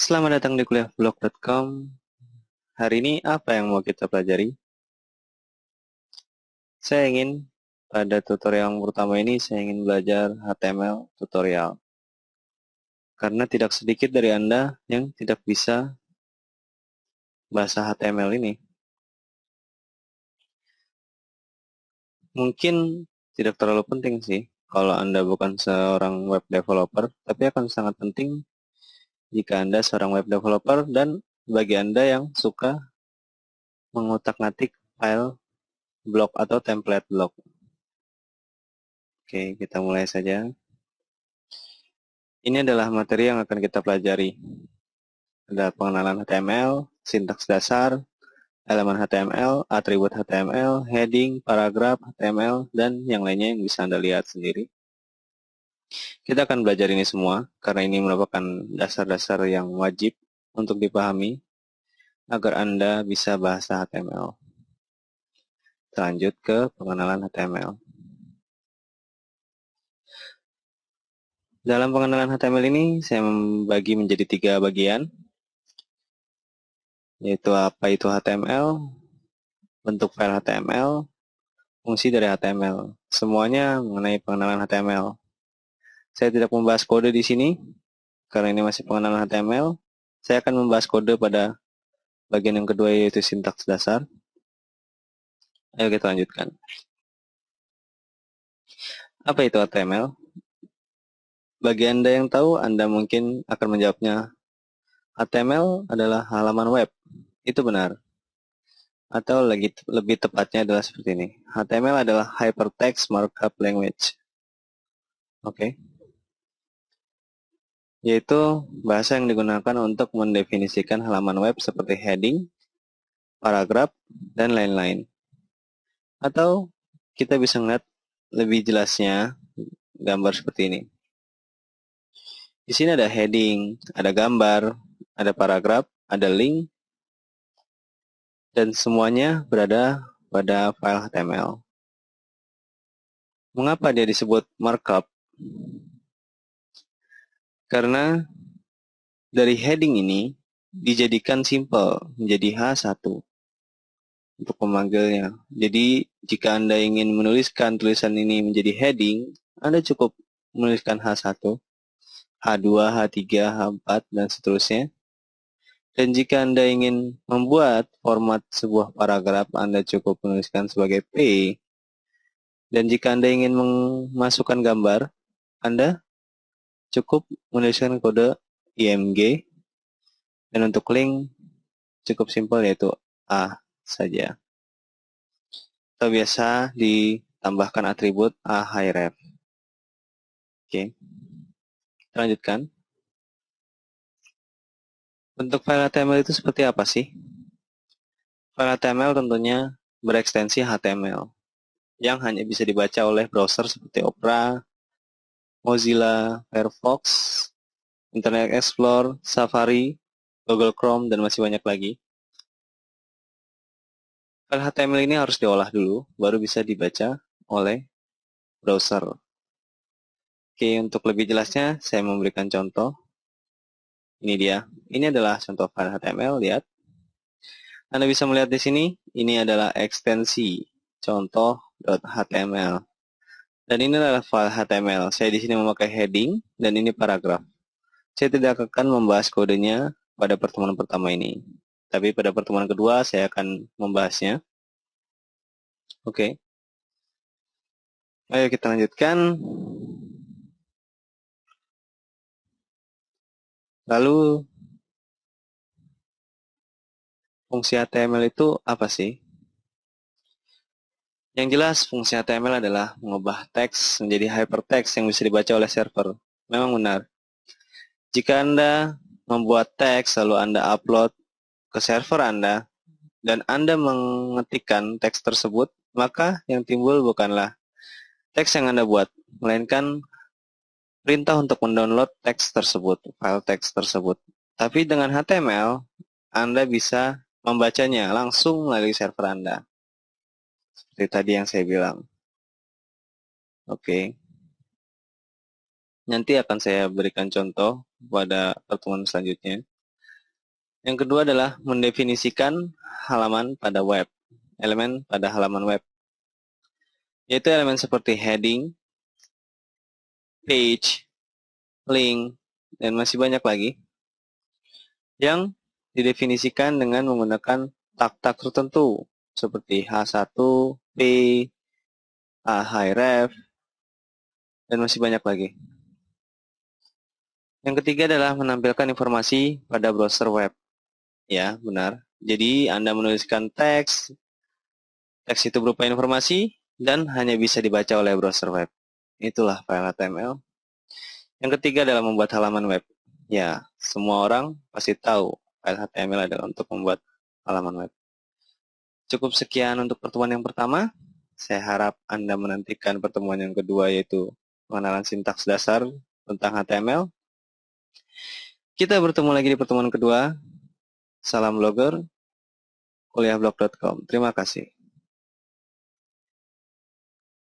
Selamat datang di kuliahblog.com. Hari ini apa yang mau kita pelajari? Pada tutorial yang pertama ini, saya ingin belajar HTML tutorial. Karena tidak sedikit dari Anda yang tidak bisa bahasa HTML ini. Mungkin tidak terlalu penting sih, kalau Anda bukan seorang web developer, tapi akan sangat penting jika Anda seorang web developer dan bagi Anda yang suka mengutak-ngatik file blog atau template blog. Oke, kita mulai saja. Ini adalah materi yang akan kita pelajari. Ada pengenalan HTML, sintaks dasar, elemen HTML, atribut HTML, heading, paragraf HTML, dan yang lainnya yang bisa Anda lihat sendiri. Kita akan belajar ini semua, karena ini merupakan dasar-dasar yang wajib untuk dipahami agar Anda bisa bahasa HTML. Lanjut ke pengenalan HTML. Dalam pengenalan HTML ini, saya membagi menjadi 3 bagian, yaitu apa itu HTML, bentuk file HTML, fungsi dari HTML. Semuanya mengenai pengenalan HTML. Saya tidak membahas kode di sini, karena ini masih pengenalan HTML. Saya akan membahas kode pada bagian yang kedua, yaitu sintaks dasar. Ayo kita lanjutkan. Apa itu HTML? Bagi Anda yang tahu, Anda mungkin akan menjawabnya, HTML adalah halaman web. Itu benar. Atau lebih tepatnya adalah seperti ini. HTML adalah Hypertext Markup Language. Oke. Yaitu bahasa yang digunakan untuk mendefinisikan halaman web seperti heading, paragraf, dan lain-lain. Atau kita bisa melihat lebih jelasnya gambar seperti ini. Di sini ada heading, ada gambar, ada paragraf, ada link, dan semuanya berada pada file HTML. Mengapa dia disebut markup? Karena dari heading ini dijadikan simple menjadi H1 untuk memanggilnya. Jadi jika Anda ingin menuliskan tulisan ini menjadi heading, Anda cukup menuliskan H1, H2, H3, H4, dan seterusnya. Dan jika Anda ingin membuat format sebuah paragraf, Anda cukup menuliskan sebagai P. Dan jika Anda ingin memasukkan gambar, Anda cukup menuliskan kode IMG. Dan untuk link, cukup simpel yaitu A saja. Atau biasa ditambahkan atribut A href. Oke, kita lanjutkan. Bentuk file HTML itu seperti apa sih? File HTML tentunya berekstensi HTML yang hanya bisa dibaca oleh browser seperti Opera, Mozilla, Firefox, Internet Explorer, Safari, Google Chrome, dan masih banyak lagi. File HTML ini harus diolah dulu, baru bisa dibaca oleh browser. Oke, untuk lebih jelasnya, saya memberikan contoh. Ini dia. Ini adalah contoh file HTML, lihat. Anda bisa melihat di sini, ini adalah ekstensi contoh.html. Dan ini adalah file HTML. Saya di sini memakai heading, dan ini paragraf. Saya tidak akan membahas kodenya pada pertemuan pertama ini. Tapi pada pertemuan kedua, saya akan membahasnya. Oke. Ayo kita lanjutkan. Lalu, fungsi HTML itu apa sih? Yang jelas, fungsi HTML adalah mengubah teks menjadi hypertext yang bisa dibaca oleh server. Memang benar. Jika Anda membuat teks, lalu Anda upload ke server Anda, dan Anda mengetikkan teks tersebut, maka yang timbul bukanlah teks yang Anda buat, melainkan perintah untuk mendownload teks tersebut, file teks tersebut. Tapi dengan HTML, Anda bisa membacanya langsung melalui server Anda. Seperti tadi yang saya bilang. Oke. Nanti akan saya berikan contoh pada pertemuan selanjutnya. Yang kedua adalah mendefinisikan halaman pada web, elemen pada halaman web, yaitu elemen seperti heading, page, link, dan masih banyak lagi yang didefinisikan dengan menggunakan tag-tag tertentu seperti H1, P, href, dan masih banyak lagi. Yang ketiga adalah menampilkan informasi pada browser web. Ya, benar. Jadi Anda menuliskan teks itu berupa informasi dan hanya bisa dibaca oleh browser web. Itulah file HTML. Yang ketiga adalah membuat halaman web. Ya, semua orang pasti tahu file HTML adalah untuk membuat halaman web. Cukup sekian untuk pertemuan yang pertama. Saya harap Anda menantikan pertemuan yang kedua, yaitu pengenalan sintaks dasar tentang HTML. Kita bertemu lagi di pertemuan kedua. Salam blogger, kuliahblog.com. Terima kasih.